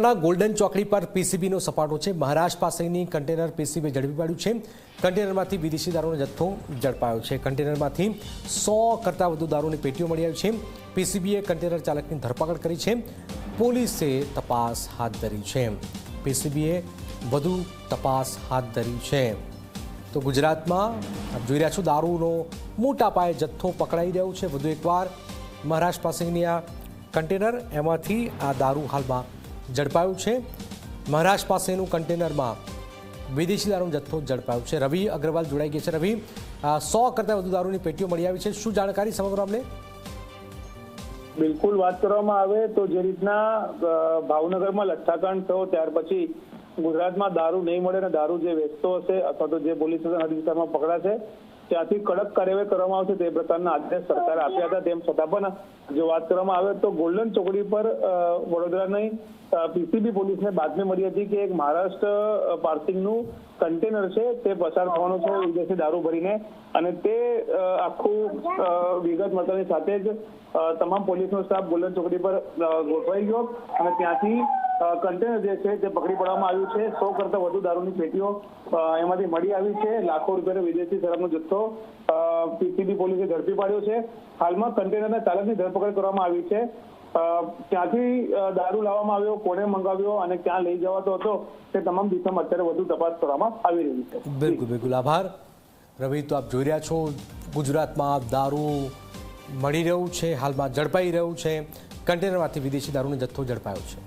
વડોદરાના ગોલ્ડન ચોકડી પર પીસીબીનો સપાટો છે। મહારાષ્ટ્ર પાસેની કન્ટેનર પીસીબી ઝડપી પાડ્યું છે। કન્ટેનરમાંથી વિદેશી દારૂનો જથ્થો ઝડપાયો છે। કન્ટેનરમાંથી 100 કરતાં વધુ દારૂની પેટીઓ મળી આવી છે। પીસીબીએ કન્ટેનર ચાલકની ધરપકડ કરી છે। પોલીસે તપાસ હાથ ધરી છે। પીસીબીએ વધુ તપાસ હાથ ધરી છે। તો ગુજરાતમાં આપ જોઈ રહ્યા છો દારૂનો મોટા પાયે જથ્થો પકડાઈ રહ્યો છે। વધુ એકવાર મહારાષ્ટ્ર પાસેની આ કન્ટેનર એમાંથી આ દારૂ હાલમાં ઝડપાયું છે। મહારાષ્ટ્ર પાસેનું કન્ટેનરમાં વિદેશી દારૂનો જથ્થો ઝડપાયો છે। રવિ અગ્રવાલ જોડાઈ ગયા છે। રવિ, 100 કરતાં વધુ દારૂની પેટીઓ મળી આવી છે, શું જાણકારી સમગ્ર મામલે? બિલકુલ, વાત કરવામાં આવે તો જે રીતના ભાવનગરમાં લઠ્ઠાકાંડ થયો ત્યાર પછી ગુજરાતમાં દારૂ નહીં મળે અને દારૂ જે વેચતો હશે અથવા તો જે પોલીસ સ્ટેશન હદ વિસ્તારમાં પકડાશે ત્યાંથી કડક કાર્યવાહી કરવામાં આવશે તે પ્રકારના આદેશ સરકારે આપ્યા હતા। તેમ છતાં પણ જો વાત કરવામાં આવે તો ગોલ્ડન ચોકડી પર વડોદરાની પીસીબી પોલીસને બાતમી મળી હતી કે એક મહારાષ્ટ્ર પાર્સિંગનું કન્ટેનર છે તે પસાર થવાનું છે વિદેશી દારૂ ભરીને, અને તે આખું વિગત મળતાની સાથે જ તમામ પોલીસનો સ્ટાફ ગોલ્ડન ચોકડી પર ગોઠવાઈ ગયો અને ત્યાંથી કન્ટેનર જે છે તે પકડી પાડવામાં આવ્યું છે। 100 કરતાં વધુ દારૂની પેટીઓ એમાંથી મળી આવી છે। લાખો રૂપિયાનો વિદેશી શરાબનો જથ્થો પીસીબી પોલીસે ઝડપી પાડ્યો છે। હાલમાં કન્ટેનરના ચાલકની ધરપકડ કરવામાં આવી છે। ક્યાંથી દારૂ લાવવામાં આવ્યો, કોને મંગાવ્યો અને ક્યાં લઈ જવાતો હતો તે તમામ દિશામાં અત્યારે વધુ તપાસ કરવામાં આવી રહી છે। બિલકુલ બિલકુલ, આભાર રવિ। તો આપ જોઈ રહ્યા છો ગુજરાતમાં દારૂ મળી રહ્યું છે, હાલમાં ઝડપાઈ રહ્યું છે। કન્ટેનરમાંથી વિદેશી દારૂનો જથ્થો ઝડપાયો છે।